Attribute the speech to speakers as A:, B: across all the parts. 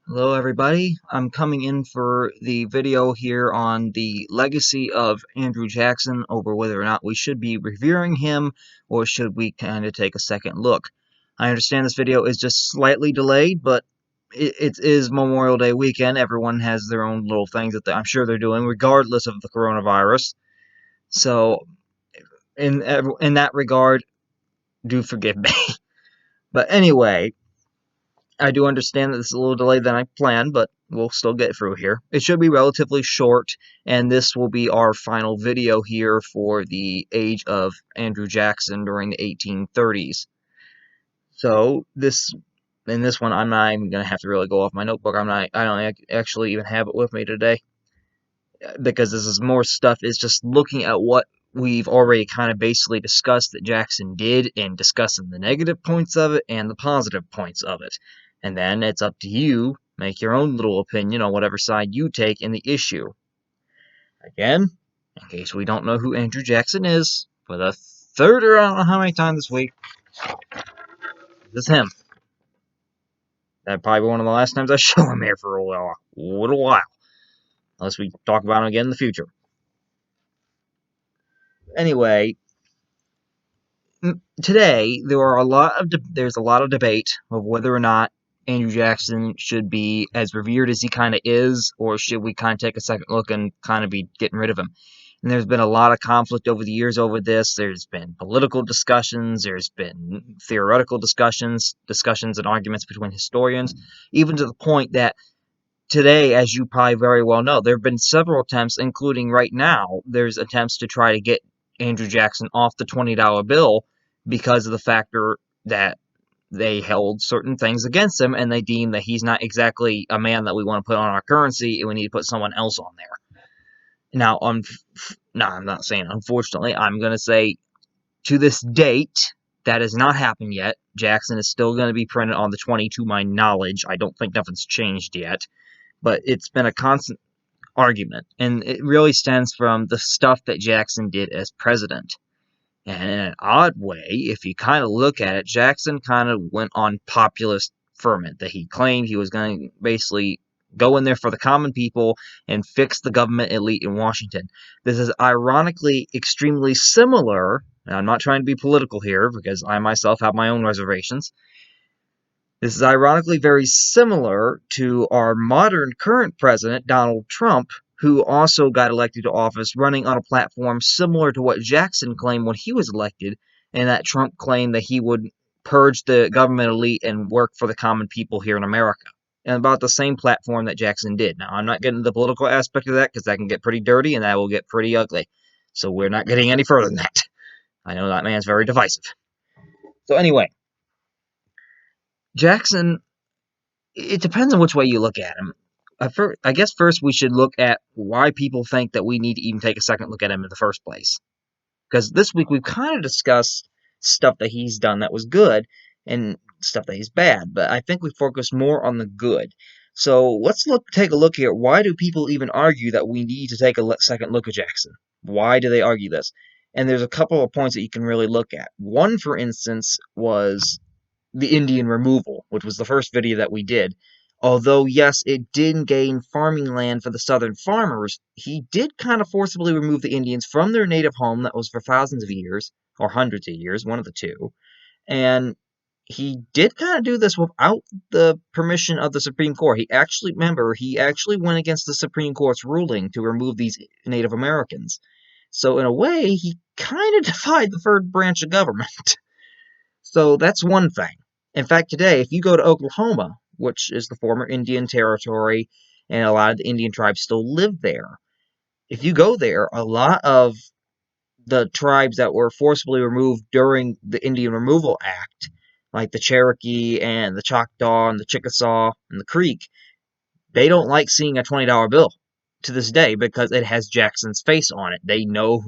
A: Hello everybody, I'm coming in for the video here on the legacy of Andrew Jackson over whether or not we should be revering him or should we kind of take a second look. I understand this video is just slightly delayed, but it is Memorial Day weekend. Everyone has their own little things that I'm sure they're doing regardless of the coronavirus. So in that regard, do forgive me. But anyway, I do understand that this is a little delayed than I planned, but we'll still get through here. It should be relatively short, and this will be our final video here for the age of Andrew Jackson during the 1830s. So in this one, I'm not even gonna have to really go off my notebook. I don't actually even have it with me today because this is more stuff. It's just looking at what we've already kind of basically discussed that Jackson did and discussing the negative points of it and the positive points of it. And then it's up to you, make your own little opinion on whatever side you take in the issue. Again, in case we don't know who Andrew Jackson is, for the third or I don't know how many times this week, this is him. That'd probably be one of the last times I show him here for a little while. Unless we talk about him again in the future. Anyway, today there's a lot of debate of whether or not Andrew Jackson should be as revered as he kind of is, or should we kind of take a second look and kind of be getting rid of him. And there's been a lot of conflict over the years over this. There's been political discussions, there's been theoretical discussions and arguments between historians, even to the point that today, as you probably very well know, there have been several attempts, including right now, there's attempts to try to get Andrew Jackson off the $20 bill because of the factor that they held certain things against him and they deemed that he's not exactly a man that we want to put on our currency and we need to put someone else on there. Now, no, I'm not saying unfortunately. I'm going to say to this date, that has not happened yet. Jackson is still going to be printed on the 20 to my knowledge. I don't think nothing's changed yet. But it's been a constant argument, and it really stems from the stuff that Jackson did as president. And in an odd way, if you kind of look at it, Jackson kind of went on populist ferment that he claimed he was going to basically go in there for the common people and fix the government elite in Washington. This is ironically extremely similar, and I'm not trying to be political here because I myself have my own reservations. This is ironically very similar to our modern current president, Donald Trump, who also got elected to office running on a platform similar to what Jackson claimed when he was elected, and that Trump claimed that he would purge the government elite and work for the common people here in America. And about the same platform that Jackson did. Now, I'm not getting the political aspect of that because that can get pretty dirty and that will get pretty ugly. So we're not getting any further than that. I know that man's very divisive. So anyway, Jackson, it depends on which way you look at him. I guess first we should look at why people think that we need to even take a second look at him in the first place. Because this week we've kind of discussed stuff that he's done that was good and stuff that he's bad, but I think we focus more on the good. So let's take a look here. Why do people even argue that we need to take a second look at Jackson? Why do they argue this? And there's a couple of points that you can really look at. One, for instance, was the Indian removal, which was the first video that we did. Although, yes, it did gain farming land for the southern farmers, he did kind of forcibly remove the Indians from their native home that was for thousands of years, or hundreds of years, one of the two. And he did kind of do this without the permission of the Supreme Court. He actually went against the Supreme Court's ruling to remove these Native Americans. So, in a way, he kind of defied the third branch of government. So, that's one thing. In fact, today, if you go to Oklahoma, which is the former Indian Territory, and a lot of the Indian tribes still live there. If you go there, a lot of the tribes that were forcibly removed during the Indian Removal Act, like the Cherokee and the Choctaw and the Chickasaw and the Creek, they don't like seeing a $20 bill to this day because it has Jackson's face on it. They know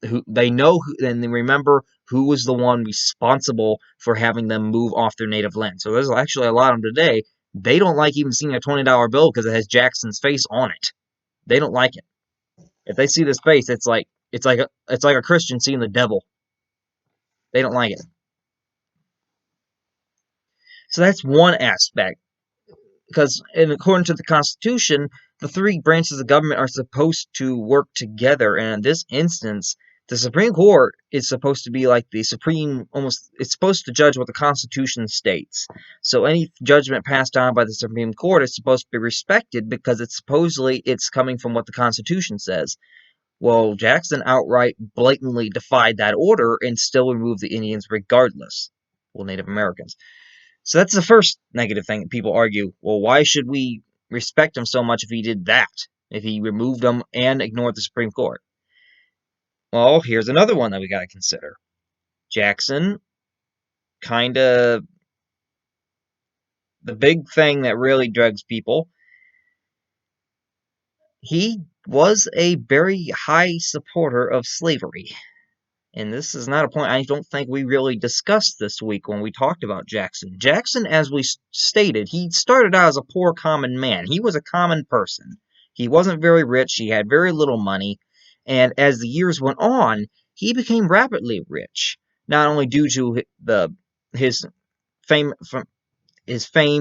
A: and they remember who was the one responsible for having them move off their native land. So there's actually a lot of them today. They don't like even seeing a $20 bill because it has Jackson's face on it. They don't like it. If they see this face, it's like a Christian seeing the devil. They don't like it. So that's one aspect. because according to the Constitution, the three branches of government are supposed to work together, and in this instance, the Supreme Court is supposed to be like the supreme, almost, it's supposed to judge what the Constitution states. So any judgment passed down by the Supreme Court is supposed to be respected because it's coming from what the Constitution says. Well, Jackson outright blatantly defied that order and still removed the Indians regardless. Well, Native Americans. So that's the first negative thing that people argue. Well, why should we respect him so much if he did that? If he removed them and ignored the Supreme Court? Well, here's another one that we gotta consider. Jackson, kinda, the big thing that really drugs people, he was a very high supporter of slavery. And this is not a point I don't think we really discussed this week when we talked about Jackson. Jackson, as we stated, he started out as a poor common man. He was a common person. He wasn't very rich. He had very little money. And as the years went on, he became rapidly rich, not only due to his fame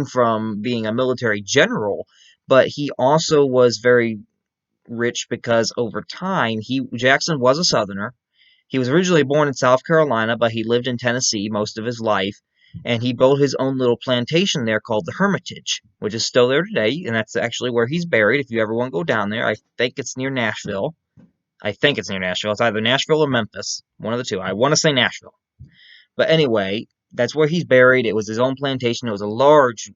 A: from being a military general, but he also was very rich because over time, Jackson was a Southerner. He was originally born in South Carolina, but he lived in Tennessee most of his life, and he built his own little plantation there called the Hermitage, which is still there today, and that's actually where he's buried. If you ever want to go down there, I think it's near Nashville. I think it's near Nashville. It's either Nashville or Memphis, one of the two. I want to say Nashville. But anyway, that's where he's buried. It was his own plantation. It was a large,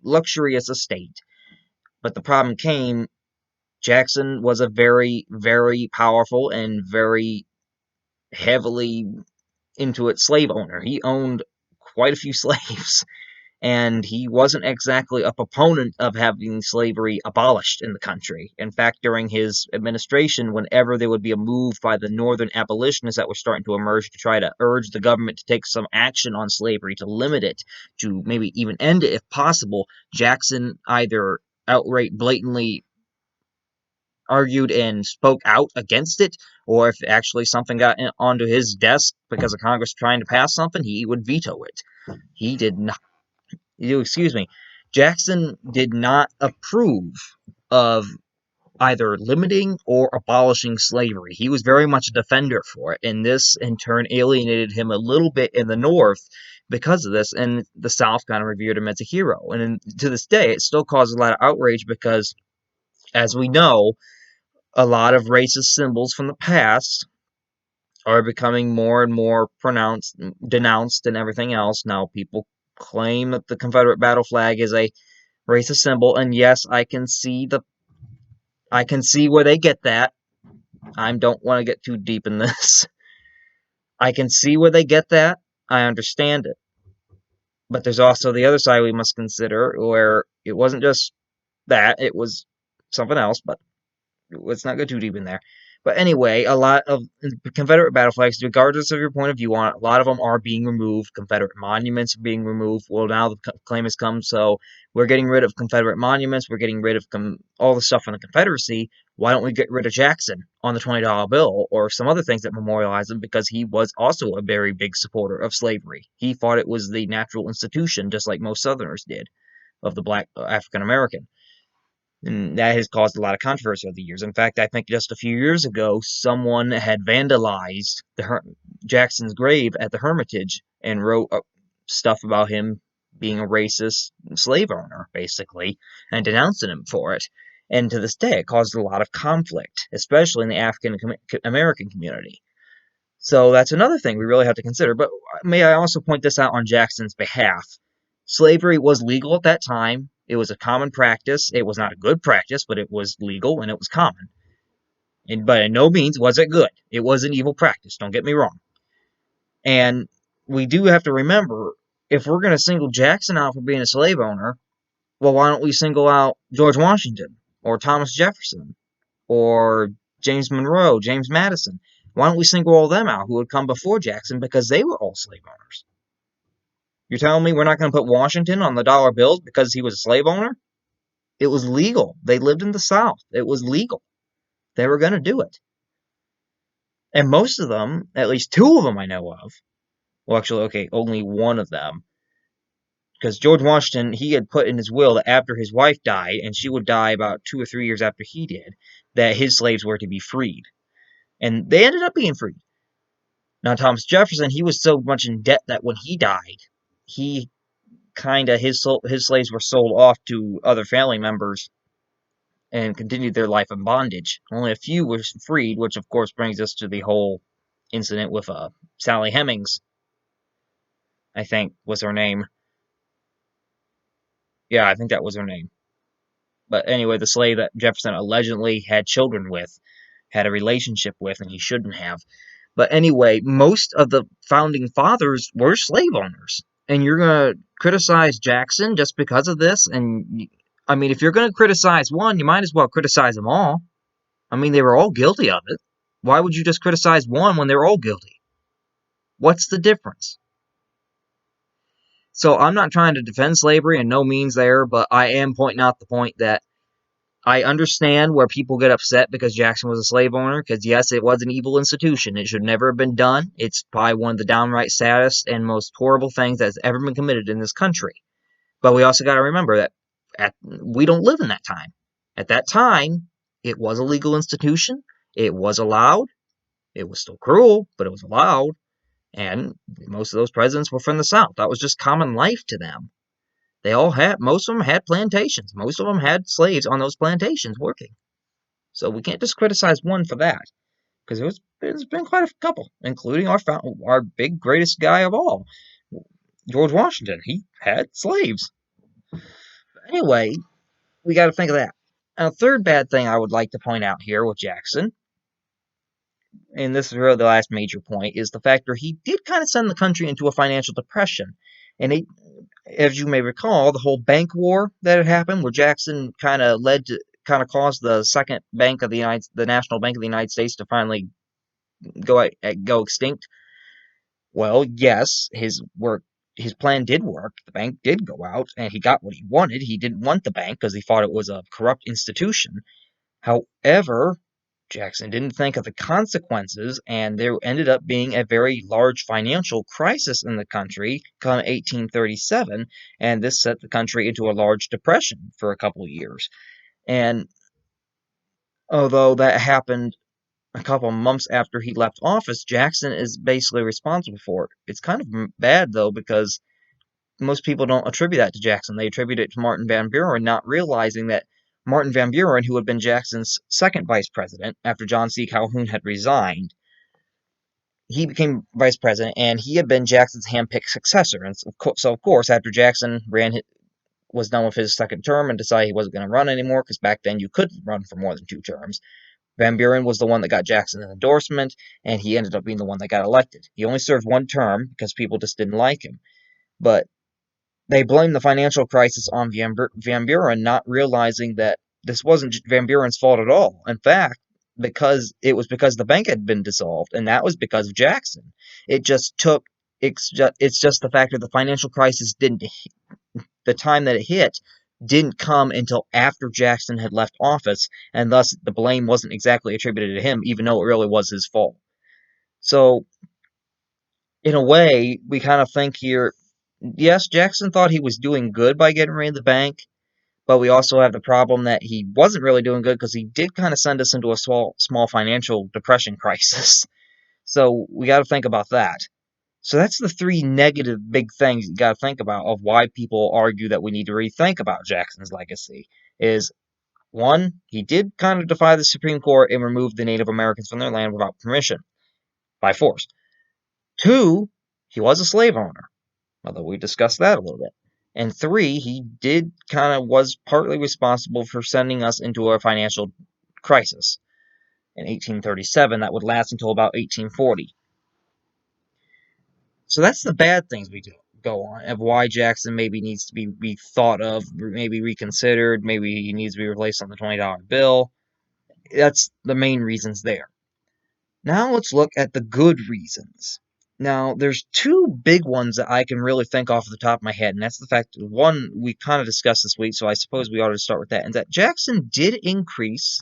A: luxurious estate. But the problem came, Jackson was a very, very powerful and very heavily into it slave owner. He owned quite a few slaves, and he wasn't exactly a proponent of having slavery abolished in the country. In fact, during his administration, whenever there would be a move by the northern abolitionists that were starting to emerge to try to urge the government to take some action on slavery, to limit it, to maybe even end it if possible, Jackson either outright blatantly argued and spoke out against it, or if actually something got onto his desk because of Congress trying to pass something, he would veto it. He did not, excuse me, Jackson did not approve of either limiting or abolishing slavery. He was very much a defender for it, and this in turn alienated him a little bit in the North because of this, and the South kind of revered him as a hero. And to this day, it still causes a lot of outrage because, as we know, a lot of racist symbols from the past are becoming more and more denounced, and everything else. Now, people claim that the Confederate battle flag is a racist symbol, and yes, I can see where they get that. I don't want to get too deep in this. I can see where they get that. I understand it. But there's also the other side we must consider, where it wasn't just that, it was something else, but let's not go too deep in there. But anyway, a lot of Confederate battle flags, regardless of your point of view on it, a lot of them are being removed. Confederate monuments are being removed. Well, now the claim has come, so we're getting rid of Confederate monuments. We're getting rid of all the stuff from the Confederacy. Why don't we get rid of Jackson on the $20 bill or some other things that memorialize him? Because he was also a very big supporter of slavery. He thought it was the natural institution, just like most Southerners did, of the black African American. And that has caused a lot of controversy over the years. In fact, I think just a few years ago, someone had vandalized Jackson's grave at the Hermitage and wrote stuff about him being a racist slave owner, basically, and denouncing him for it. And to this day, it caused a lot of conflict, especially in the African American community. So that's another thing we really have to consider. But may I also point this out on Jackson's behalf? Slavery was legal at that time. It was a common practice. It was not a good practice, but it was legal and it was common. But in no means was it good. It was an evil practice, don't get me wrong. And we do have to remember, if we're going to single Jackson out for being a slave owner, well, why don't we single out George Washington or Thomas Jefferson or James Monroe, James Madison? Why don't we single all them out who had come before Jackson, because they were all slave owners? You're telling me we're not going to put Washington on the dollar bills because he was a slave owner? It was legal. They lived in the South. It was legal. They were going to do it. And most of them, at least two of them I know of, well, actually, okay, only one of them, because George Washington, he had put in his will that after his wife died, and she would die about 2 or 3 years after he did, that his slaves were to be freed. And they ended up being freed. Now, Thomas Jefferson, he was so much in debt that when he died, he his slaves were sold off to other family members and continued their life in bondage. Only a few were freed, which of course brings us to the whole incident with Sally Hemings, I think was her name. Yeah, I think that was her name. But anyway, the slave that Jefferson allegedly had children with, had a relationship with, and he shouldn't have. But anyway, most of the founding fathers were slave owners. And you're going to criticize Jackson just because of this? And I mean, if you're going to criticize one, you might as well criticize them all. I mean, they were all guilty of it. Why would you just criticize one when they're all guilty? What's the difference? So I'm not trying to defend slavery in no means there, but I am pointing out the point that I understand where people get upset because Jackson was a slave owner, because yes, it was an evil institution. It should never have been done. It's probably one of the downright saddest and most horrible things that's ever been committed in this country. But we also got to remember that we don't live in that time. At that time, it was a legal institution. It was allowed. It was still cruel, but it was allowed. And most of those presidents were from the South. That was just common life to them. Most of them had plantations. Most of them had slaves on those plantations working. So we can't just criticize one for that, because there's been quite a couple, including our big greatest guy of all, George Washington. He had slaves. But anyway, we got to think of that. Now, third bad thing I would like to point out here with Jackson, and this is really the last major point, is the fact that he did kind of send the country into a financial depression. And as you may recall, the whole bank war that had happened, where Jackson kind of caused the second bank of the National Bank of the United States to finally go extinct. Well, yes, his plan did work. The bank did go out, and he got what he wanted. He didn't want the bank because he thought it was a corrupt institution. However, Jackson didn't think of the consequences, and there ended up being a very large financial crisis in the country come 1837, and this set the country into a large depression for a couple of years. And although that happened a couple of months after he left office, Jackson is basically responsible for it. It's kind of bad, though, because most people don't attribute that to Jackson. They attribute it to Martin Van Buren, not realizing that Martin Van Buren, who had been Jackson's second vice president after John C. Calhoun had resigned, he became vice president, and he had been Jackson's handpicked successor. And so, of course, after Jackson was done with his second term and decided he wasn't going to run anymore, because back then you couldn't run for more than 2 terms, Van Buren was the one that got Jackson an endorsement, and he ended up being the one that got elected. He only served 1 term because people just didn't like him. But they blamed the financial crisis on Van Buren, not realizing that this wasn't Van Buren's fault at all. In fact, because the bank had been dissolved, and that was because of Jackson. It's just the fact that the financial crisis the time that it hit didn't come until after Jackson had left office, and thus the blame wasn't exactly attributed to him, even though it really was his fault. So, in a way, we kind of think here, yes, Jackson thought he was doing good by getting rid of the bank, but we also have the problem that he wasn't really doing good because he did kind of send us into a small financial depression crisis. So we got to think about that. So that's the 3 negative big things you got to think about of why people argue that we need to rethink about Jackson's legacy. Is 1, he did kind of defy the Supreme Court and remove the Native Americans from their land without permission, by force. 2, he was a slave owner, although we discussed that a little bit. And 3, he was partly responsible for sending us into a financial crisis in 1837 that would last until about 1840. So that's the bad things we do go on, of why Jackson maybe needs to be rethought of, maybe reconsidered, maybe he needs to be replaced on the $20 bill. That's the main reasons there. Now let's look at the good reasons. Now, there's 2 big ones that I can really think off the top of my head, and that's the fact that, one, we kind of discussed this week, so I suppose we ought to start with that, and that Jackson did increase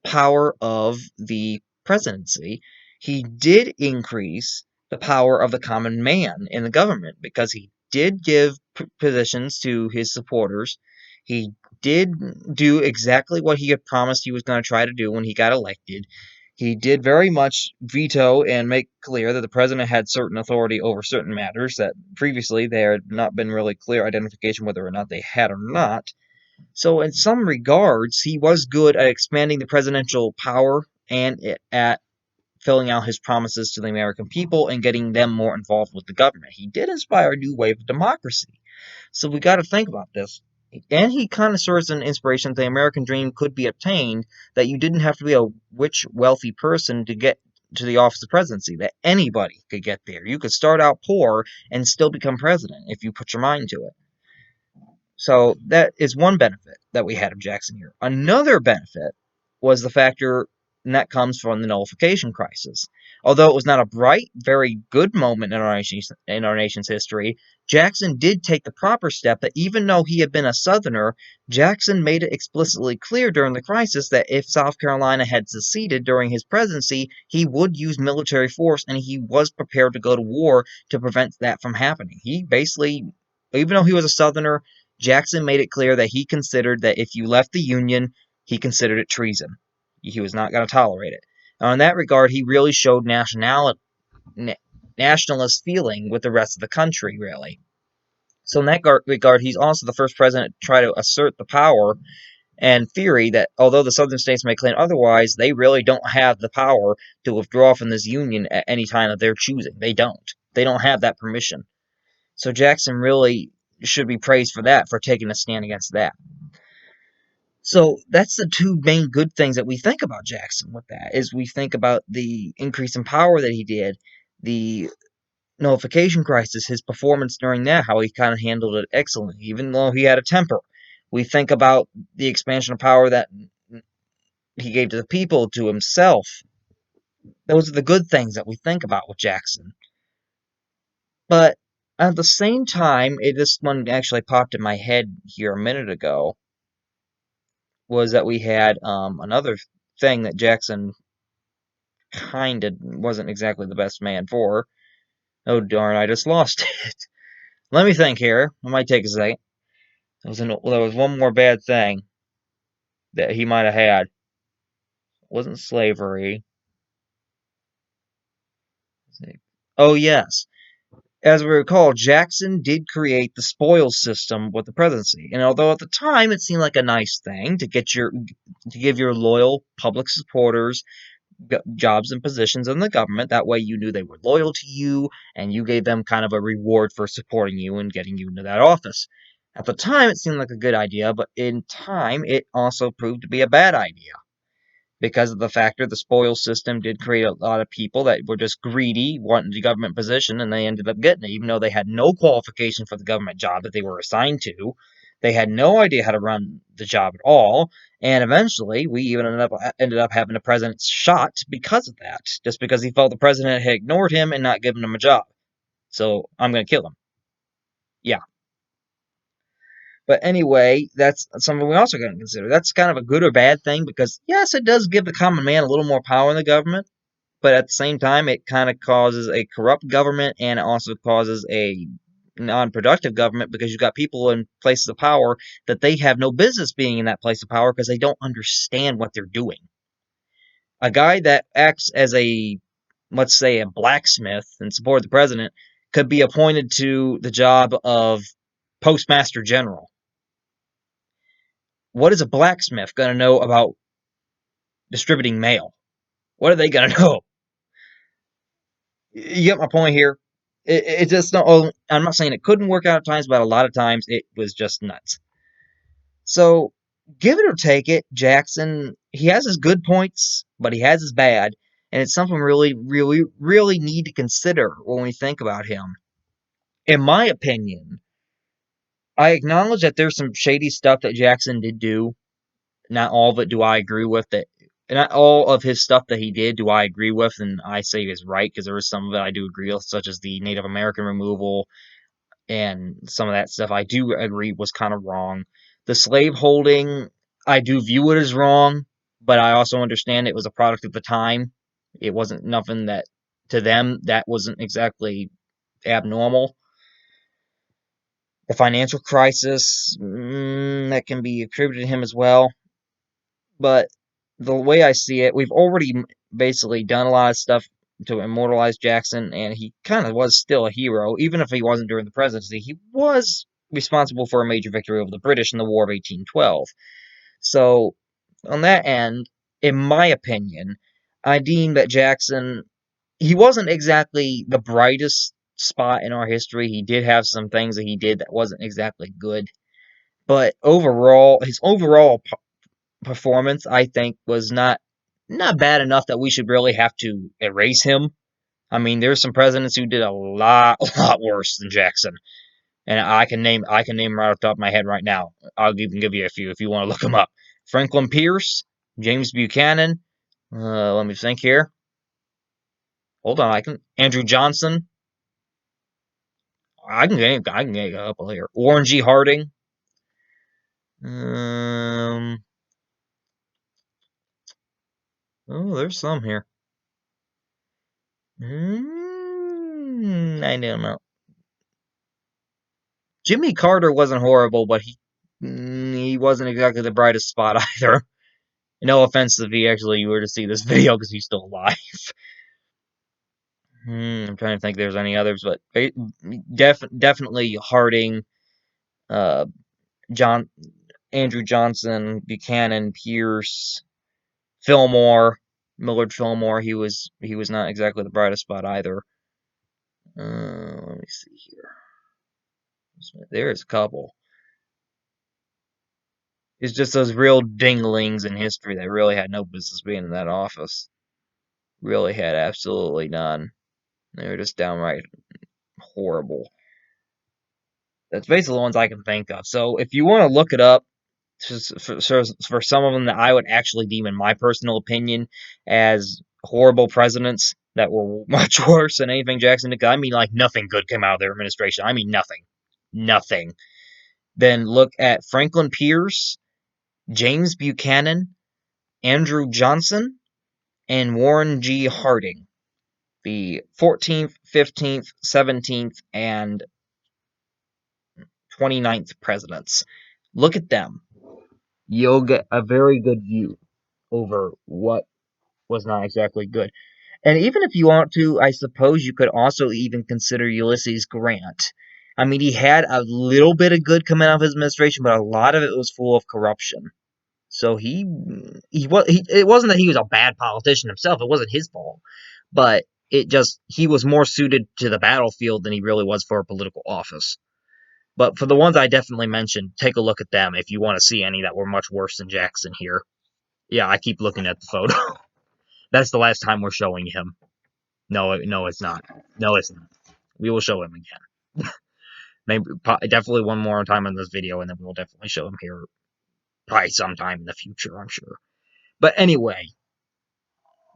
A: the power of the presidency. He did increase the power of the common man in the government, because he did give positions to his supporters. He did do exactly what he had promised he was going to try to do when he got elected. He did very much veto and make clear that the president had certain authority over certain matters that previously there had not been really clear identification whether or not they had or not. So, in some regards, he was good at expanding the presidential power and at filling out his promises to the American people and getting them more involved with the government. He did inspire a new wave of democracy. So we got to think about this. And he kind of serves as an inspiration that the American dream could be obtained, that you didn't have to be a rich, wealthy person to get to the office of presidency, that anybody could get there. You could start out poor and still become president if you put your mind to it. So that is one benefit that we had of Jackson here. Another benefit was the factor, and that comes from the nullification crisis. Although it was not a bright, very good moment in our nation's history, Jackson did take the proper step that even though he had been a Southerner, Jackson made it explicitly clear during the crisis that if South Carolina had seceded during his presidency, he would use military force and he was prepared to go to war to prevent that from happening. He basically, even though he was a Southerner, Jackson made it clear that he considered that if you left the Union, he considered it treason. He was not going to tolerate it. Now, in that regard, he really showed nationalist feeling with the rest of the country, really. So in that regard, he's also the first president to try to assert the power and theory that although the southern states may claim otherwise, they really don't have the power to withdraw from this union at any time of their choosing. They don't. They don't have that permission. So Jackson really should be praised for that, for taking a stand against that. So that's the two main good things that we think about Jackson with that, is we think about the increase in power that he did, the nullification crisis, his performance during that, how he kind of handled it excellently, even though he had a temper. We think about the expansion of power that he gave to the people, to himself. Those are the good things that we think about with Jackson. But at the same time, this one actually popped in my head here a minute ago, was that we had another thing that Jackson kind of wasn't exactly the best man for. Oh darn, I just lost it. Let me think here. It might take a second. There was one more bad thing that he might have had. It wasn't slavery. Oh yes. As we recall, Jackson did create the spoils system with the presidency. And although at the time it seemed like a nice thing to give your loyal public supporters jobs and positions in the government. That way you knew they were loyal to you and you gave them kind of a reward for supporting you and getting you into that office. At the time, it seemed like a good idea, but in time, it also proved to be a bad idea because of the factor the spoils system did create a lot of people that were just greedy, wanting the government position, and they ended up getting it, even though they had no qualification for the government job that they were assigned to. They had no idea how to run the job at all, and eventually we even ended up having the president shot because of that, just because he felt the president had ignored him and not given him a job. So I'm going to kill him. Yeah. But anyway, that's something we also got to consider. That's kind of a good or bad thing because, yes, it does give the common man a little more power in the government, but at the same time, it kind of causes a corrupt government and it also causes a non-productive government because you've got people in places of power that they have no business being in that place of power because they don't understand what they're doing. A guy that acts as let's say, a blacksmith in support of the president could be appointed to the job of postmaster general. What is a blacksmith going to know about distributing mail? What are they going to know? You get my point here. It just not. Oh, I'm not saying it couldn't work out at times, but a lot of times it was just nuts. So, give it or take it, Jackson. He has his good points, but he has his bad, and it's something really, really, really need to consider when we think about him. In my opinion, I acknowledge that there's some shady stuff that Jackson did do. Not all of it do I agree with. That not all of his stuff that he did do I agree with, and I say is right because there was some of it I do agree with, such as the Native American removal and some of that stuff. I do agree was kind of wrong. The slave holding, I do view it as wrong, but I also understand it was a product of the time. It wasn't nothing that to them that wasn't exactly abnormal. The financial crisis, that can be attributed to him as well. But the way I see it, we've already basically done a lot of stuff to immortalize Jackson, and he kind of was still a hero, even if he wasn't during the presidency. He was responsible for a major victory over the British in the War of 1812. So, on that end, in my opinion, I deem that Jackson, he wasn't exactly the brightest spot in our history. He did have some things that he did that wasn't exactly good. But overall, his overall performance, I think, was not bad enough that we should really have to erase him. I mean, there's some presidents who did a lot, a lot worse than Jackson, and I can name right off the top of my head right now. I'll even give you a few if you want to look them up. Franklin Pierce, James Buchanan. Let me think here. Hold on, I can Andrew Johnson. I can get a couple here. Warren G. Harding. Um. Oh, there's some here. I don't know. Jimmy Carter wasn't horrible, but he wasn't exactly the brightest spot either. No offense if he actually were to see this video because he's still alive. I'm trying to think if there's any others, but definitely Harding, uh, John, Andrew Johnson, Buchanan, Pierce, Fillmore, Millard Fillmore. He was not exactly the brightest spot either. Let me see here. There's a couple. It's just those real dinglings in history that really had no business being in that office. Really had absolutely none. They were just downright horrible. That's basically the ones I can think of. So if you want to look it up, for some of them that I would actually deem, in my personal opinion, as horrible presidents that were much worse than anything Jackson did. I mean, like, nothing good came out of their administration. I mean, nothing. Nothing. Then look at Franklin Pierce, James Buchanan, Andrew Johnson, and Warren G. Harding, the 14th, 15th, 17th, and 29th presidents. Look at them. You'll get a very good view over what was not exactly good. And even if you want to, I suppose you could also even consider Ulysses Grant. I mean, he had a little bit of good coming out of his administration, but a lot of it was full of corruption. So it wasn't that he was a bad politician himself. It wasn't his fault, but he was more suited to the battlefield than he really was for a political office. But for the ones I definitely mentioned, take a look at them if you want to see any that were much worse than Jackson here. Yeah, I keep looking at the photo. That's the last time we're showing him. No, it's not. No, it's not. We will show him again. Maybe definitely one more time in this video, and then we'll definitely show him here probably sometime in the future, I'm sure. But anyway,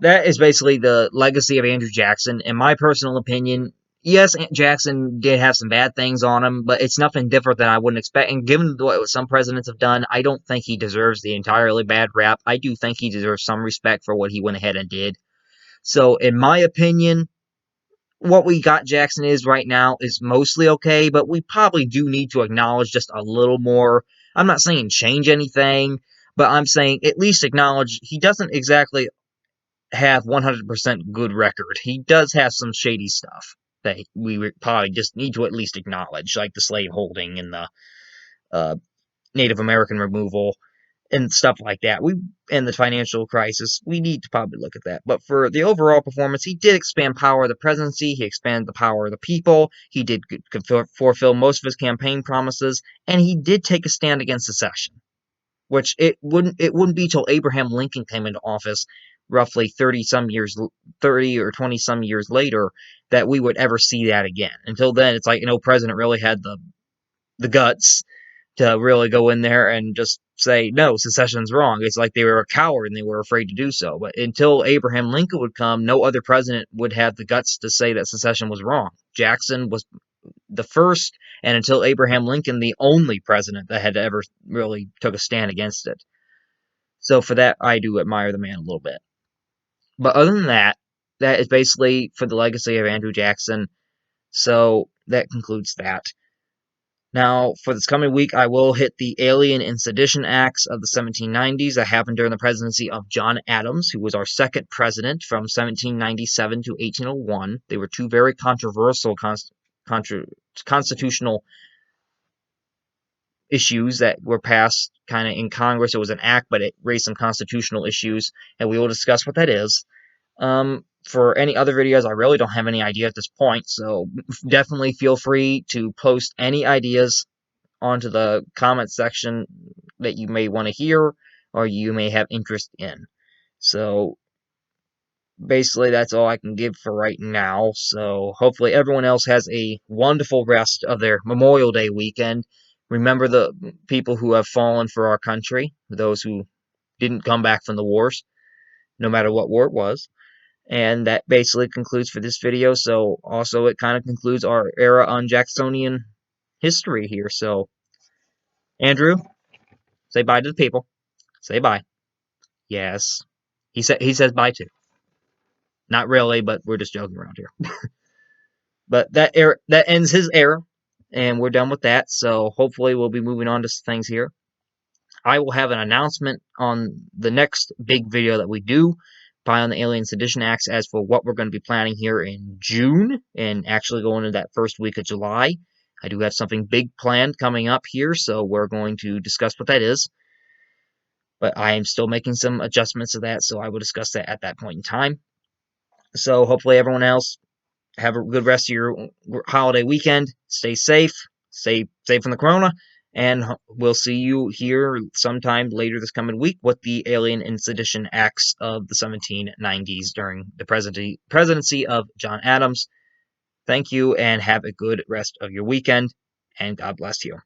A: that is basically the legacy of Andrew Jackson. In my personal opinion, yes, Jackson did have some bad things on him, but it's nothing different than I wouldn't expect. And given what some presidents have done, I don't think he deserves the entirely bad rap. I do think he deserves some respect for what he went ahead and did. So, in my opinion, what we got Jackson is right now is mostly okay, but we probably do need to acknowledge just a little more. I'm not saying change anything, but I'm saying at least acknowledge he doesn't exactly have 100% good record. He does have some shady stuff that we probably just need to at least acknowledge, like the slave holding and the uh, Native American removal and stuff like that. And the financial crisis, we need to probably look at that. But for the overall performance, he did expand power of the presidency. He expanded the power of the people. He did fulfill most of his campaign promises, and he did take a stand against secession, which it wouldn't be till Abraham Lincoln came into office, roughly 30 or 20 some years later, that we would ever see that again. Until then, it's like no president really had the guts to really go in there and just say, no, secession's wrong. It's like they were a coward and they were afraid to do so. But until Abraham Lincoln would come, no other president would have the guts to say that secession was wrong. Jackson was the first, and until Abraham Lincoln, the only president that had ever really took a stand against it. So for that, I do admire the man a little bit. But other than that, that is basically for the legacy of Andrew Jackson. So that concludes that. Now, for this coming week, I will hit the Alien and Sedition Acts of the 1790s that happened during the presidency of John Adams, who was our second president from 1797 to 1801. They were two very controversial constitutional issues that were passed kind of in Congress. It was an act, but it raised some constitutional issues, and we will discuss what that is. For any other videos, I really don't have any idea at this point, so definitely feel free to post any ideas onto the comment section that you may want to hear or you may have interest in. So basically, that's all I can give for right now. So hopefully everyone else has a wonderful rest of their Memorial Day weekend. Remember the people who have fallen for our country, those who didn't come back from the wars, no matter what war it was. And that basically concludes for this video. So also it kind of concludes our era on Jacksonian history here. So Andrew, say bye to the people. Say bye. Yes. He says bye too. Not really, but we're just joking around here. But that ends his era, and we're done with that. So hopefully we'll be moving on to things here. I will have an announcement on the next big video that we do by on the Alien Sedition Acts as for what we're going to be planning here in June and actually going into that first week of July. I do have something big planned coming up here, so we're going to discuss what that is. But I am still making some adjustments to that, so I will discuss that at that point in time. So hopefully everyone else have a good rest of your holiday weekend. Stay safe. Stay safe from the corona. And we'll see you here sometime later this coming week with the Alien and Sedition Acts of the 1790s during the presidency of John Adams. Thank you, and have a good rest of your weekend, and God bless you.